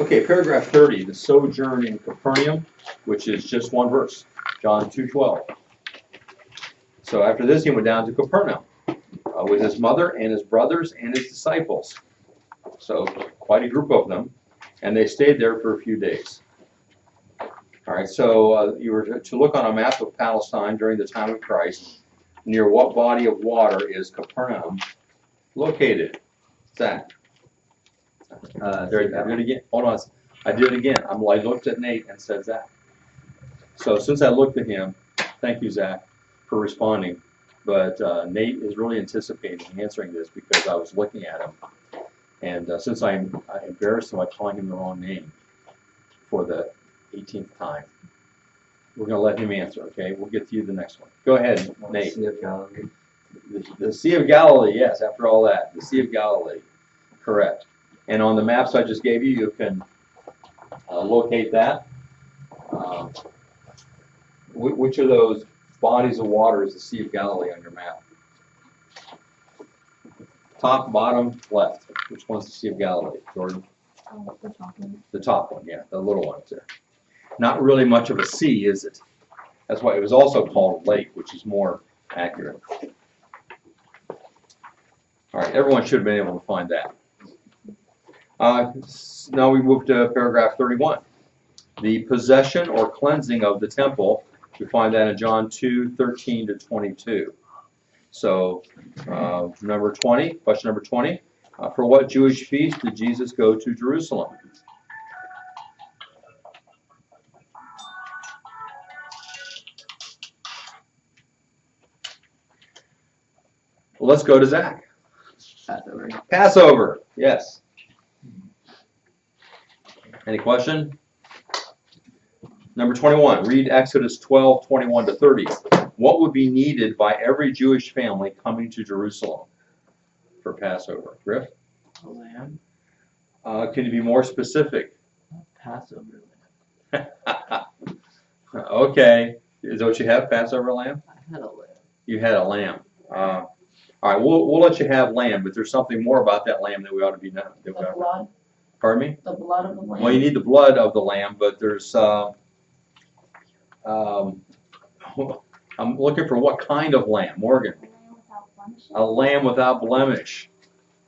Okay, paragraph 30, the sojourn in Capernaum, which is just one verse, John 2:12. So after this, he went down to Capernaum with his mother and his brothers and his disciples. So quite a group of them, and they stayed there for a few days. All right, so you were to look on a map of Palestine during the time of Christ. Near what body of water is Capernaum located? Zach? There, I did it again. Hold on. I did it again. I looked at Nate and said Zach. So since I looked at him, thank you, Zach, for responding. But Nate is really anticipating answering this because I was looking at him. And since I embarrassed him by calling him the wrong name for the 18th time, we're going to let him answer, okay? We'll get to you the next one. Go ahead, Nate. Sea of Galilee. The Sea of Galilee, yes, after all that. The Sea of Galilee, correct. And on the maps I just gave you, you can locate that. Which of those bodies of water is the Sea of Galilee on your map? Top, bottom, left. Which one's the Sea of Galilee, Jordan? The top one. The top one, yeah, the little one up there. Not really much of a sea, is it? That's why it was also called a lake, which is more accurate. All right, everyone should have been able to find that. Now we move to paragraph 31. The possession or cleansing of the temple. We find that in John 2:13 to 22. So, number 20, question number 20. For what Jewish feast did Jesus go to Jerusalem? Let's go to Zach. Passover. Passover, yes. Any question? Number 21, read Exodus 12:21 to 30. What would be needed by every Jewish family coming to Jerusalem for Passover? Griff? A lamb. Can you be more specific? Passover lamb. Okay. Is that what you have, Passover lamb? I had a lamb. You had a lamb. All right, we'll let you have lamb, but there's something more about that lamb that we ought to be known. The blood. Pardon me? The blood of the lamb. Well, you need the blood of the lamb, but there's I'm looking for what kind of lamb, Morgan? A lamb without blemish,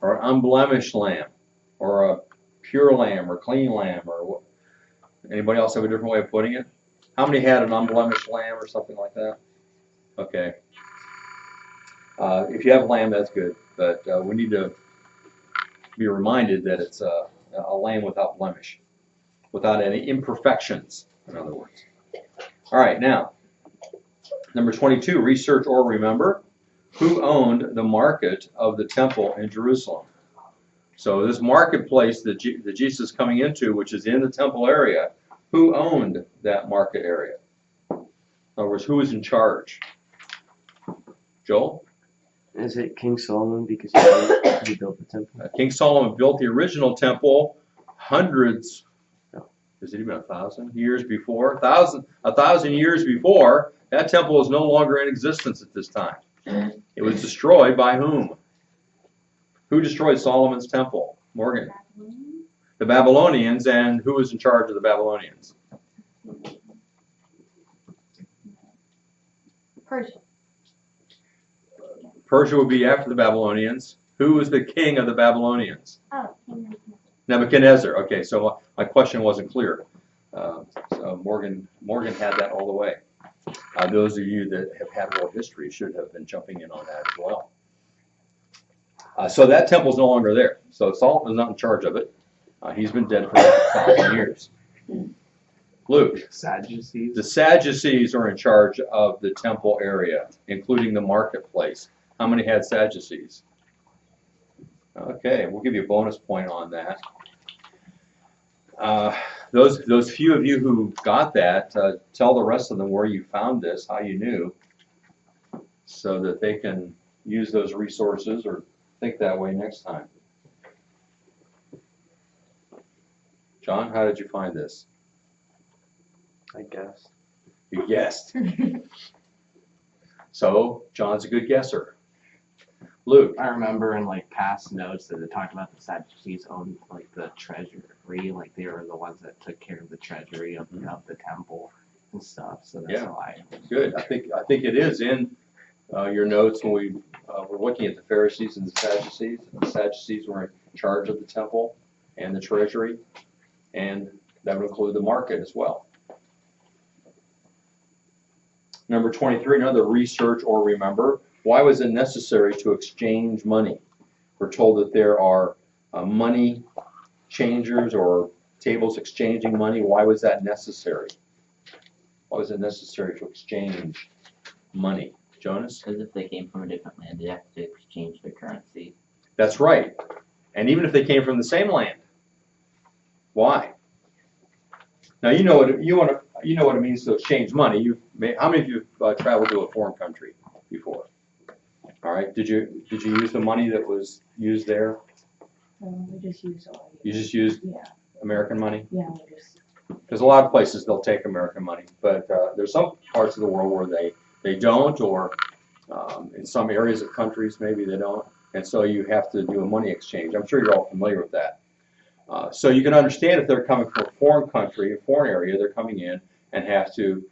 or unblemished lamb, or a pure lamb, or clean lamb, or what? Anybody else have a different way of putting it? How many had an unblemished lamb or something like that? Okay. If you have a lamb, that's good, but we need to be reminded that it's a lamb without blemish, without any imperfections, in other words. All right, now, number 22, research or remember. Who owned the market of the temple in Jerusalem? So this marketplace that Jesus is coming into, which is in the temple area, who owned that market area? In other words, who was in charge? Joel? Is it King Solomon because he built the temple? King Solomon built the original temple hundreds, is it even 1,000 years before? 1,000 years before. That temple is no longer in existence at this time. It was destroyed by whom? Who destroyed Solomon's temple? Morgan. The Babylonians, and who was in charge of the Babylonians? Persia. Persia would be after the Babylonians. Who was the king of the Babylonians? Oh, Nebuchadnezzar. Okay, so my question wasn't clear. So Morgan had that all the way. Those of you that have had world history should have been jumping in on that as well. So that temple's no longer there. So Solomon's not in charge of it. He's been dead for 1,000 years. Luke. Sadducees. The Sadducees are in charge of the temple area, including the marketplace. How many had Sadducees? Okay, we'll give you a bonus point on that. Those few of you who got that, tell the rest of them where you found this, how you knew, so that they can use those resources or think that way next time. John, how did you find this? I guess. You guessed. So, John's a good guesser. Luke. I remember in like past notes that it talked about the Sadducees owned like the treasury, like they were the ones that took care of the treasury of the temple and stuff. So that's Yeah. why. Good. I think it is in your notes when we were looking at the Pharisees and the Sadducees. The Sadducees were in charge of the temple and the treasury, and that would include the market as well. Number 23, another research or remember. Why was it necessary to exchange money? We're told that there are money changers or tables exchanging money. Why was that necessary? Why was it necessary to exchange money? Jonas? Because if they came from a different land, they'd have to exchange their currency. That's right. And even if they came from the same land. Why? Now you know what it means to exchange money. How many of you have traveled to a foreign country before? All right. Did you use the money that was used there? We just use all. You just used Yeah, American money? yeah, we just. There's a lot of places they'll take American money, but there's some parts of the world where they don't, or in some areas of countries maybe they don't, and so you have to do a money exchange. I'm sure you're all familiar with that. So you can understand if they're coming from a foreign country, a foreign area, they're coming in and have to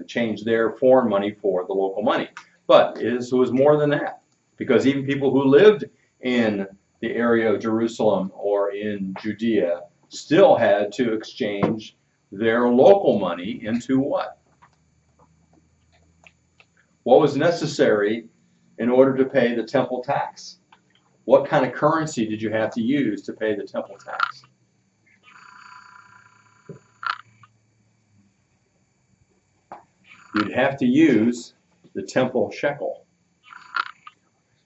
change their foreign money for the local money. But it was more than that, because even people who lived in the area of Jerusalem or in Judea still had to exchange their local money into what? What was necessary in order to pay the temple tax? What kind of currency did you have to use to pay the temple tax? You'd have to use the temple shekel.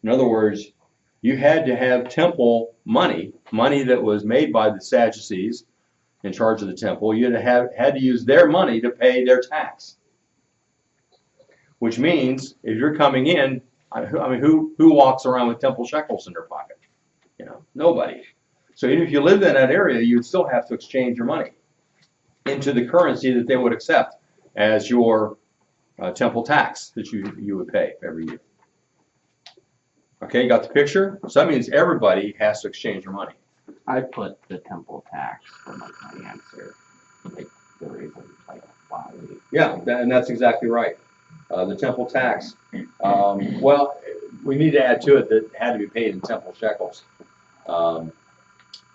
In other words, you had to have temple money that was made by the Sadducees in charge of the temple. You had to use their money to pay their tax. Which means, if you're coming in, I mean, who walks around with temple shekels in their pocket? You know, nobody. So even if you lived in that area, you'd still have to exchange your money into the currency that they would accept as your temple tax that you would pay every year. Okay, you got the picture? So that means everybody has to exchange your money. I put the temple tax for like my answer, like the reason, like why. Yeah, and that's exactly right. The temple tax. Well, we need to add to it that it had to be paid in temple shekels,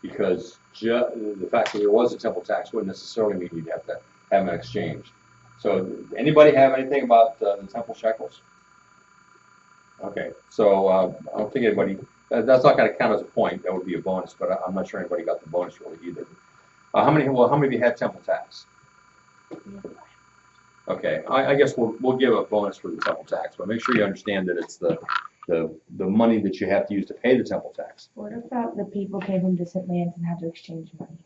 because the fact that there was a temple tax wouldn't necessarily mean you'd have to have an exchange. So, anybody have anything about the temple shekels? Okay, so I don't think anybody. That's not going to count as a point. That would be a bonus, but I'm not sure anybody got the bonus really either. How many of you had temple tax? Okay, I guess we'll give a bonus for the temple tax, but make sure you understand that it's the money that you have to use to pay the temple tax. What about the people came from distant lands and had to exchange money?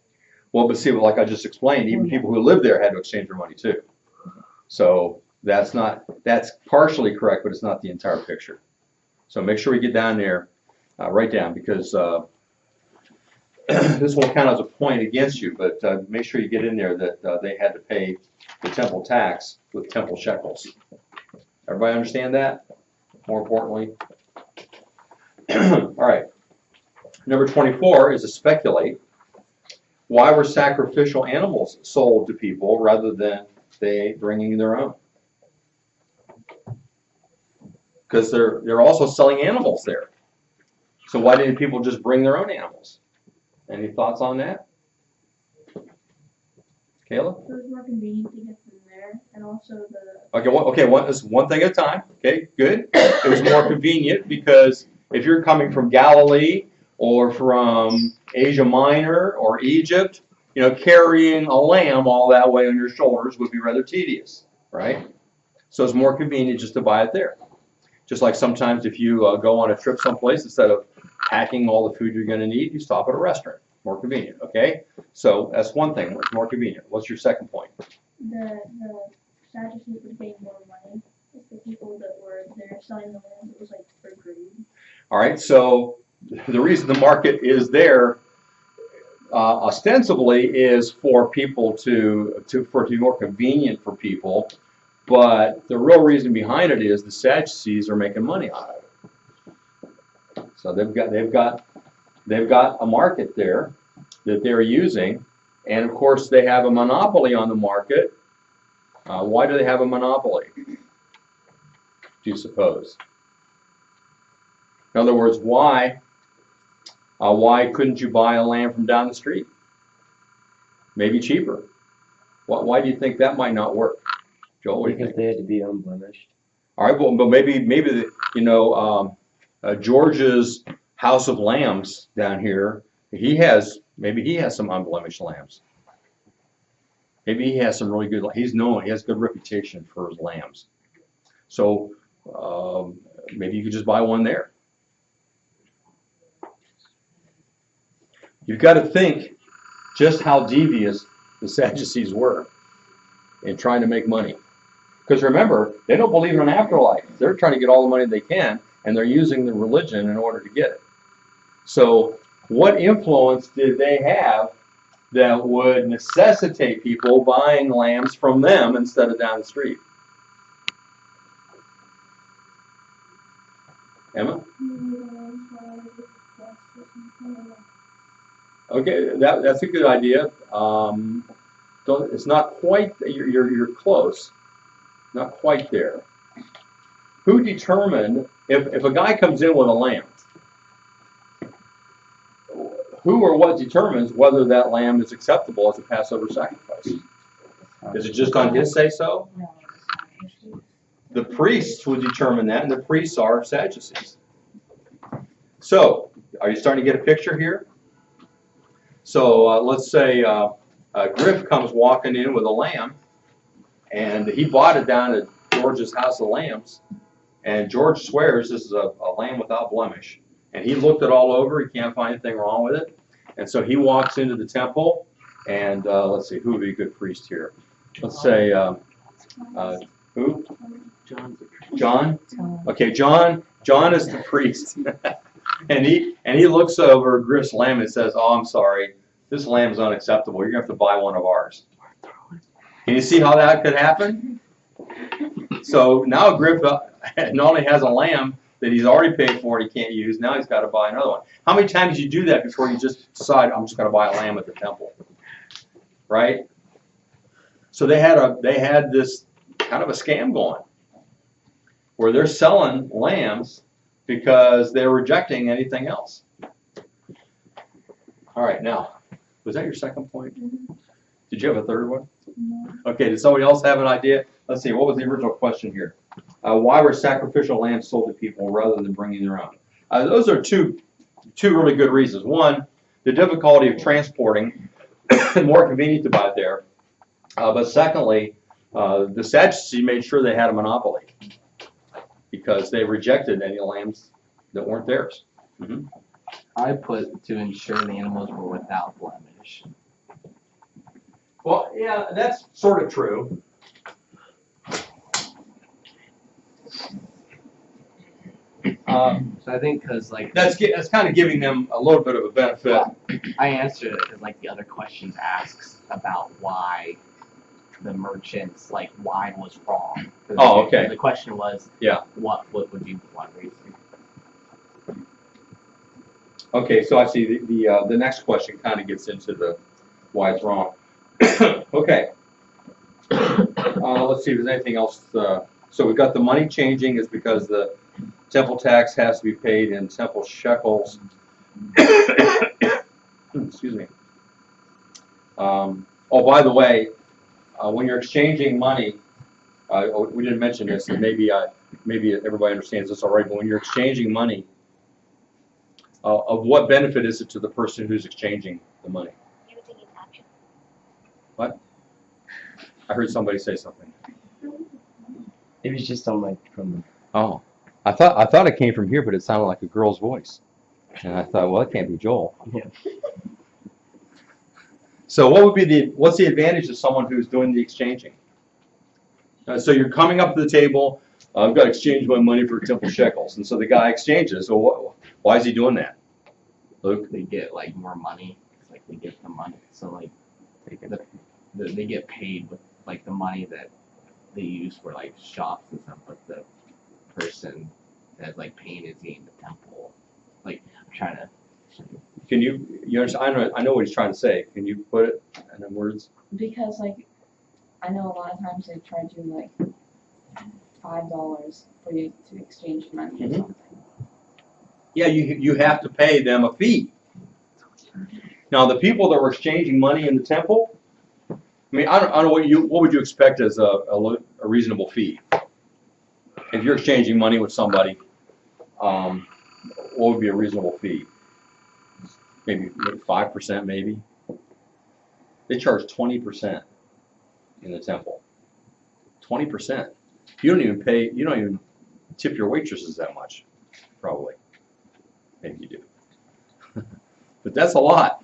Well, but see, like I just explained, even people who lived there had to exchange their money too. So that's partially correct, but it's not the entire picture. So make sure we get down there, write down, because this won't count as a point against you, but make sure you get in there that they had to pay the temple tax with temple shekels. Everybody understand that? More importantly. All right. Number 24 is to speculate. Why were sacrificial animals sold to people rather than they bringing their own? Because they're also selling animals there. So why didn't people just bring their own animals? Any thoughts on that? Kayla? It was more convenient to get them there, and also the. Okay, one thing at a time. Okay, good. It was more convenient because if you're coming from Galilee or from Asia Minor or Egypt, you know, carrying a lamb all that way on your shoulders would be rather tedious, right? So it's more convenient just to buy it there. Just like sometimes if you go on a trip someplace, instead of packing all the food you're going to need, you stop at a restaurant. More convenient, okay? So that's one thing. It's more convenient. What's your second point? The Sadducees would pay more money if the people that were there selling the land, it was like for greed. All right, so the reason the market is there ostensibly is for people for it to be more convenient for people, but the real reason behind it is the Sadducees are making money out of it. So they've got a market there that they're using, and of course they have a monopoly on the market. Why do they have a monopoly, do you suppose? In other words, why couldn't you buy a lamb from down the street? Maybe cheaper. Why do you think that might not work? Joel, what do you think? Because they had to be unblemished. All right, well, but maybe George's House of Lambs down here, maybe he has some unblemished lambs. Maybe he has some really good. He has good reputation for his lambs. So maybe you could just buy one there. You've got to think just how devious the Sadducees were in trying to make money. Because remember, they don't believe in an afterlife. They're trying to get all the money they can, and they're using the religion in order to get it. So what influence did they have that would necessitate people buying lambs from them instead of down the street? Emma? Okay, that's a good idea. It's not quite. You're close. Not quite there. Who determined if a guy comes in with a lamb? Who or what determines whether that lamb is acceptable as a Passover sacrifice? Is it just on his say so? The priests would determine that, and the priests are Sadducees. So, are you starting to get a picture here? So let's say Griff comes walking in with a lamb, and he bought it down at George's House of Lambs, and George swears this is a lamb without blemish. And he looked it all over, he can't find anything wrong with it. And so he walks into the temple, and let's see, who would be a good priest here? Let's say, who? John? Okay, John is the priest. and he looks over Griff's lamb and says, "Oh, I'm sorry, this lamb is unacceptable. You're going to have to buy one of ours." Can you see how that could happen? So now Griff not only has a lamb that he's already paid for and he can't use, now he's got to buy another one. How many times do you do that before you just decide, I'm just going to buy a lamb at the temple? Right? So they had this kind of a scam going where they're selling lambs because they're rejecting anything else. All right, now, was that your second point? Did you have a third one? No. Okay, did somebody else have an idea? Let's see, what was the original question here? Why were sacrificial lambs sold to people rather than bringing their own? Those are two really good reasons. One, the difficulty of transporting, more convenient to buy it there. But secondly, the Sadducees made sure they had a monopoly because they rejected any lambs that weren't theirs. Mm-hmm. I put to ensure the animals were without blemish. Well, yeah, that's sort of true. So I think because like That's kind of giving them a little bit of a benefit. I answered it because like the other questions asks about why the merchants why was wrong. Oh, okay. The question was what would be one reason? Okay, so I see the next question kind of gets into the why it's wrong. Okay. Let's see if there's anything else. So we've got the money changing is because the temple tax has to be paid in temple shekels. Excuse me. Oh, by the way, when you're exchanging money, we didn't mention this, and maybe everybody understands this already, but when you're exchanging money, of what benefit is it to the person who's exchanging the money? What? I heard somebody say something. It was just on from. Oh, I thought it came from here, but it sounded like a girl's voice, and I thought, well, it can't be Joel. Yeah. So what's the advantage of someone who's doing the exchanging? So you're coming up to the table. I've got to exchange my money for temple shekels, and so the guy exchanges. So why is he doing that? Luke? They get more money. It's they get the money. So they get paid with the money that they use for shops and stuff, but the person that's paying is getting the temple trying to. Can you understand? I know what he's trying to say. Can you put it in the words? Because like, I know a lot of times they charge you like $5 for you to exchange money or Mhm. something. Yeah, you have to pay them a fee. Now, the people that were exchanging money in the temple, I mean, I don't know what would you expect as a reasonable fee? If you're exchanging money with somebody, what would be a reasonable fee? Maybe 5%, maybe. They charge 20% in the temple. 20%. You don't even tip your waitresses that much, probably. Maybe you do. But that's a lot.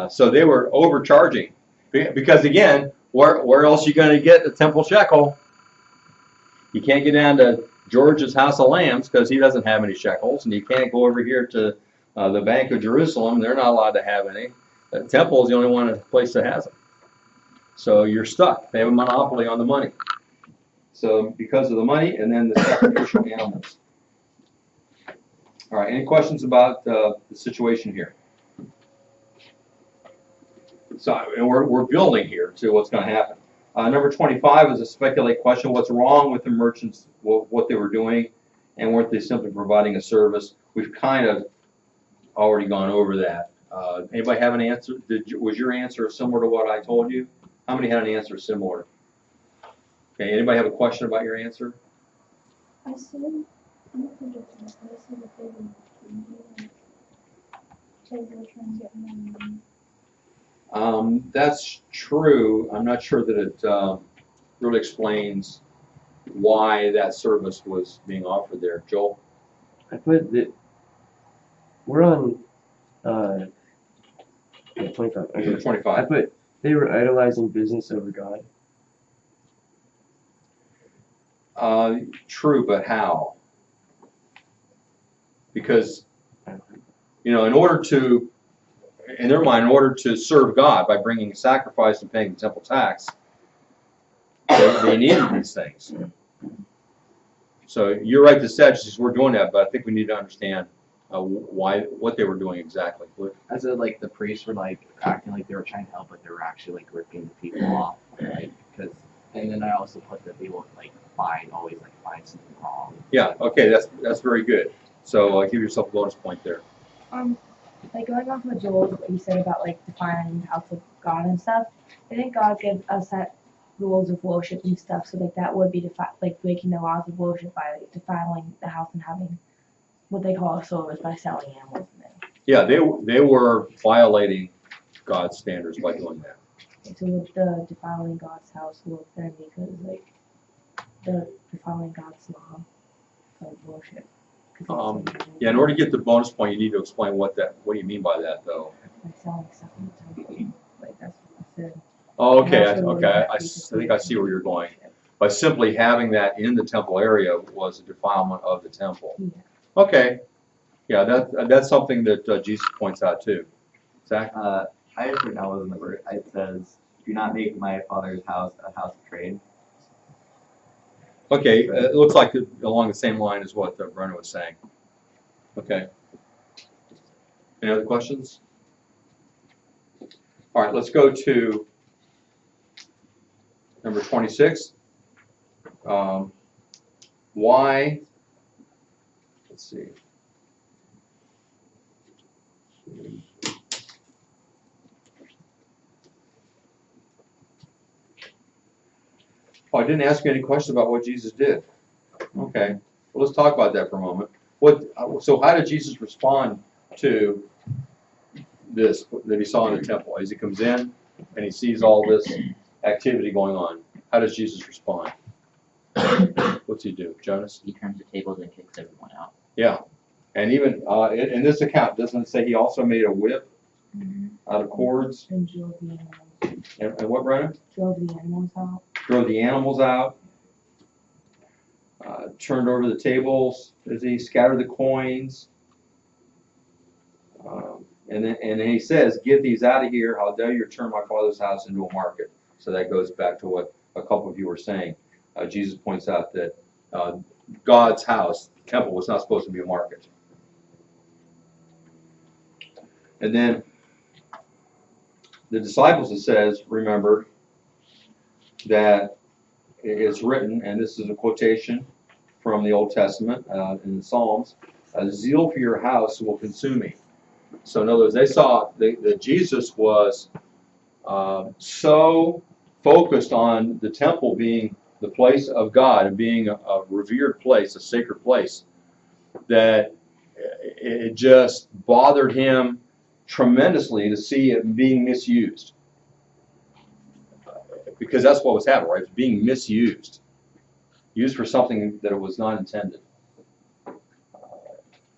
So they were overcharging. Because again, where else are you going to get a temple shekel? You can't get down to George's House of Lambs because he doesn't have any shekels, and you can't go over here to the Bank of Jerusalem. They're not allowed to have any. The temple is the only place that has them. So you're stuck. They have a monopoly on the money. So because of the money, and then the sacrificial animals. All right. Any questions about the situation here? So, and we're building here to what's going to happen. Number 25 is a speculate question. What's wrong with the merchants, what they were doing, and weren't they simply providing a service? We've kind of already gone over that. Anybody have an answer? Was your answer similar to what I told you? How many had an answer similar? Okay, anybody have a question about your answer? I said, I'm not sure I said that they were trying to get more money. That's true. I'm not sure that it really explains why that service was being offered there. Joel? I put that we're on 25. Okay. Number 25. I put they were idolizing business over God. True, but how? Because, in order to, in their mind, in order to serve God by bringing a sacrifice and paying the temple tax, they needed these things. So you're right, the Sadducees were doing that, but I think we need to understand what they were doing exactly. I said like the priests were like acting like they were trying to help, but they were actually like ripping the people off, right? Because, and then I also put that they will like always find something wrong. Yeah, okay, that's very good. So give yourself a bonus point there. Like going off of Joel, what you said about like defining the house of God and stuff. I think God gives us that rules of worship and stuff, so like that would be like breaking the laws of worship by like, defiling the house and having what they call a service by selling animals. Yeah, they were violating God's standards by doing that. And so with the defiling God's house work then because like the defiling God's law of worship. Yeah, in order to get the bonus point, you need to explain what do you mean by that, though? Like selling stuff in the temple. Like that's what I said. Oh, okay, And also, okay, like, I think I see where you're going. By simply having that in the temple area was a defilement of the temple. Yeah. Okay, yeah, that's something that Jesus points out too. Zach? I just heard that was in the verse. It says, "Do not make my father's house a house of trade." Okay, it looks like along the same line as what Brennan was saying. Okay. Any other questions? All right, let's go to number 26. Why? Let's see. Oh, I didn't ask you any questions about what Jesus did. Okay, well, let's talk about that for a moment. So how did Jesus respond to this that he saw in the temple? As he comes in and he sees all this activity going on, how does Jesus respond? What's he do, Jonas? He turns the tables and kicks everyone out. Yeah, and even in this account, doesn't it say he also made a whip out of cords? And drove the animals. And what, Brennan? Drove the animals out. Drove the animals out. Turned over the tables as he scattered the coins. And then he says, "Get these out of here. How dare you turn my father's house into a market?" So that goes back to what a couple of you were saying. Jesus points out that God's house, the temple, was not supposed to be a market. And then the disciples, it says, remembered that it's written, and this is a quotation from the Old Testament in the Psalms, zeal for your house will consume me. So in other words, they saw that Jesus was so focused on the temple being the place of God and being a revered place, a sacred place, that it just bothered him tremendously to see it being misused. Because that's what was happening, right? It's being misused. Used for something that it was not intended.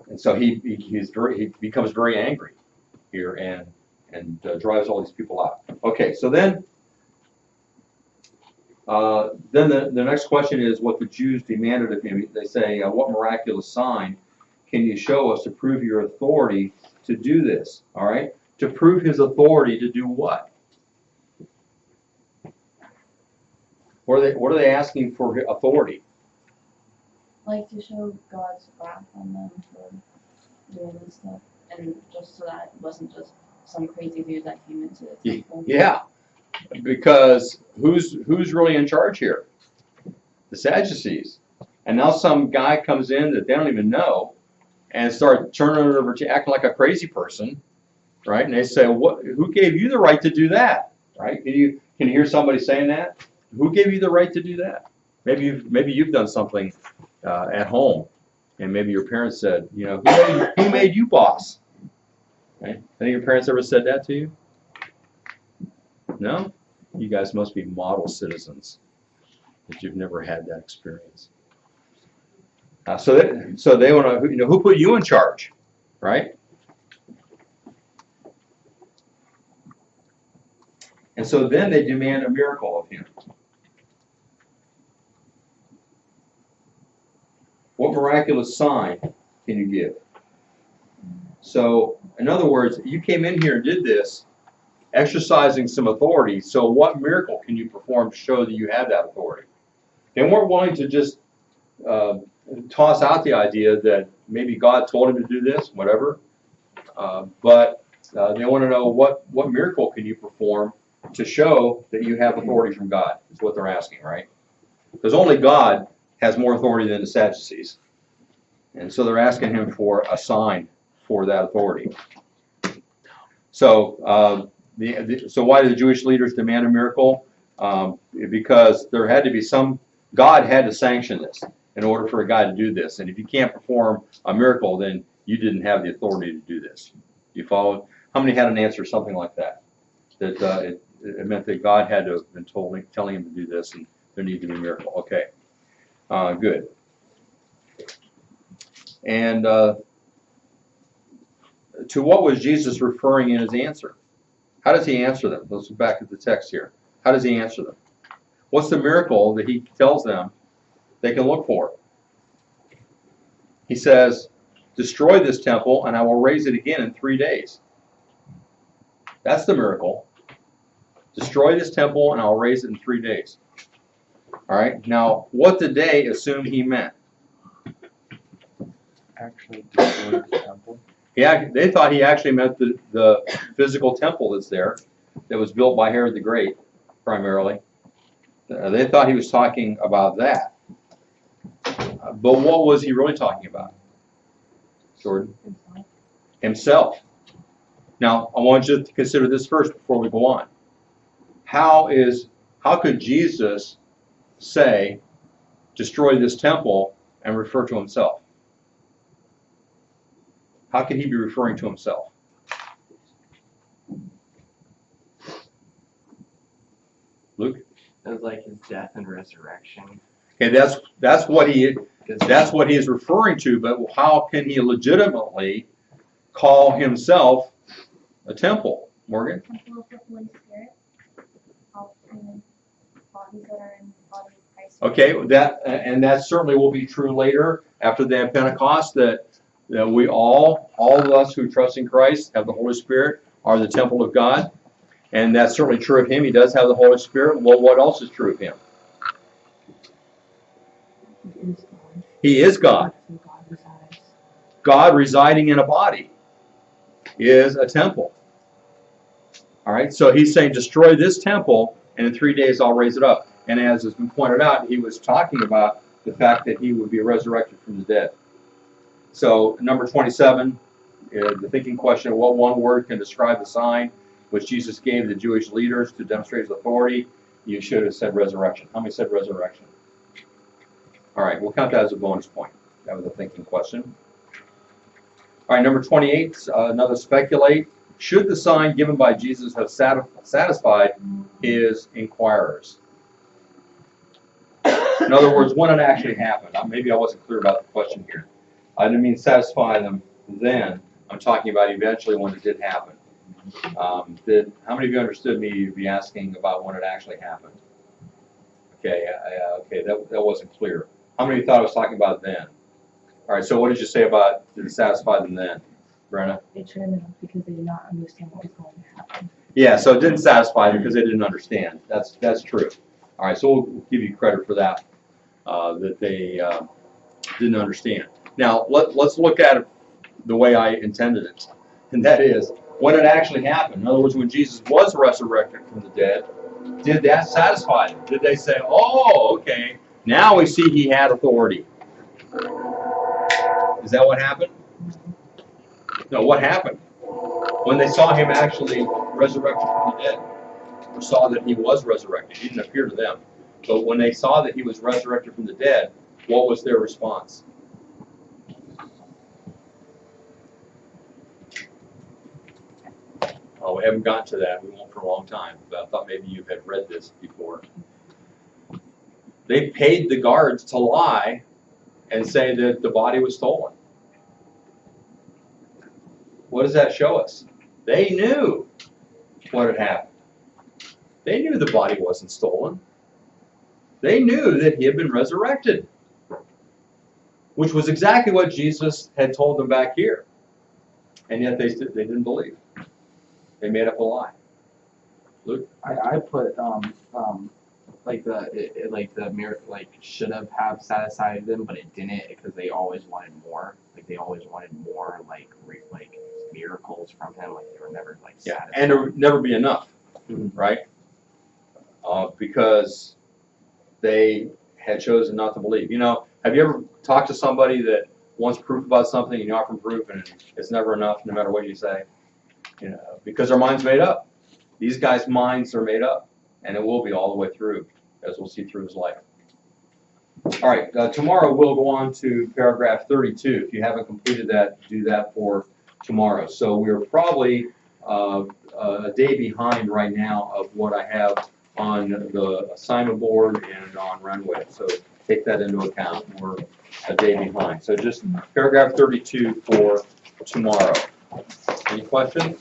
And so he becomes very angry here and drives all these people out. Okay, so then the next question is what the Jews demanded of him. They say, what miraculous sign can you show us to prove your authority to do this? All right, to prove his authority to do what? What are they asking for authority? Like to show God's wrath on them for doing this stuff, and just so that it wasn't just some crazy dude that came into the temple. Yeah, because who's really in charge here? The Sadducees. And now some guy comes in that they don't even know and start turning it over to acting like a crazy person, right? And they say, who gave you the right to do that? Right? Can you hear somebody saying that? Who gave you the right to do that? Maybe you've done something at home, and maybe your parents said, who made you boss? Right? Any of your parents ever said that to you? No? You guys must be model citizens, if you've never had that experience. So they want to, who put you in charge, right? And so then they demand a miracle of him. What miraculous sign can you give? So, in other words, you came in here and did this, exercising some authority, so what miracle can you perform to show that you have that authority? They weren't willing to just toss out the idea that maybe God told him to do this, whatever, but they want to know what miracle can you perform to show that you have authority from God, is what they're asking, right? Because only God has more authority than the Sadducees. And so they're asking him for a sign for that authority. So, so why did the Jewish leaders demand a miracle? Because there had to be God had to sanction this in order for a guy to do this. And if you can't perform a miracle, then you didn't have the authority to do this. You follow? How many had an answer something like that? That it meant that God had to have been telling him to do this, and there needed to be a miracle. Okay. Good. And to what was Jesus referring in his answer? How does he answer them? Let's look back at the text here. How does he answer them? What's the miracle that he tells them they can look for? He says, destroy this temple and I will raise it again in 3 days. That's the miracle. Destroy this temple and I'll raise it in 3 days. All right. Now, what did they assume he meant? Actually destroyed the temple. Yeah, they thought he actually meant the physical temple that's there, that was built by Herod the Great, primarily. They thought he was talking about that. But what was he really talking about, Jordan? Himself. Now, I want you to consider this first before we go on. How could Jesus say, destroy this temple, and refer to himself? How could he be referring to himself? Luke? It was like his death and resurrection. Okay, that's what he is referring to, but how can he legitimately call himself a temple, Morgan? Temple of the Holy Spirit. All bodies that are in the body of Christ. Okay, and that certainly will be true later after the Pentecost, that we all of us who trust in Christ have the Holy Spirit, are the temple of God. And that's certainly true of him. He does have the Holy Spirit. Well, what else is true of him? He is God. God residing in a body. is a temple. All right, so he's saying, destroy this temple, and in 3 days I'll raise it up. And as has been pointed out, he was talking about the fact that he would be resurrected from the dead. So number 27, the thinking question, what one word can describe the sign which Jesus gave the Jewish leaders to demonstrate his authority? You should have said resurrection. How many said resurrection? All right, we'll count that as a bonus point. That was a thinking question. All right, number 28, another speculate. Should the sign given by Jesus have satisfied his inquirers? In other words, when it actually happened. Maybe I wasn't clear about the question here. I didn't mean satisfy them then. I'm talking about eventually when it did happen. How many of you understood me to be asking about when it actually happened? Okay, okay, that wasn't clear. How many of you thought I was talking about then? All right, so what did you say about did it satisfy them then, Brenna? It shouldn't have because they did not understand what was going to happen. Yeah, so it didn't satisfy them because they didn't understand. That's true. All right, so we'll give you credit for that, that they didn't understand. Now, let's look at it the way I intended it, and that is when it actually happened. In other words, when Jesus was resurrected from the dead, did that satisfy them? Did they say, oh, okay, now we see he had authority? Is that what happened? No, what happened? When they saw him actually resurrected from the dead, or saw that he was resurrected, he didn't appear to them. But when they saw that he was resurrected from the dead, what was their response? Oh, we haven't gotten to that. We won't for a long time. But I thought maybe you had read this before. They paid the guards to lie and say that the body was stolen. What does that show us? They knew what had happened. They knew the body wasn't stolen. They knew that he had been resurrected, which was exactly what Jesus had told them back here. And yet they didn't believe. They made up a lie. Luke? I put like the miracle should have satisfied them, but it didn't because they always wanted more. Like they always wanted more like miracles from him. Like they were never satisfied. And it would never be enough, right? Because they had chosen not to believe. You know, have you ever talked to somebody that wants proof about something and you offer proof and it's never enough no matter what you say? You know, because their mind's made up. These guys' minds are made up, and it will be all the way through, as we'll see through his life. All right, tomorrow we'll go on to paragraph 32. If you haven't completed that, do that for tomorrow. So we're probably a day behind right now of what I have on the assignment board and on Runway. So take that into account. We're a day behind. So just paragraph 32 for tomorrow. Any questions?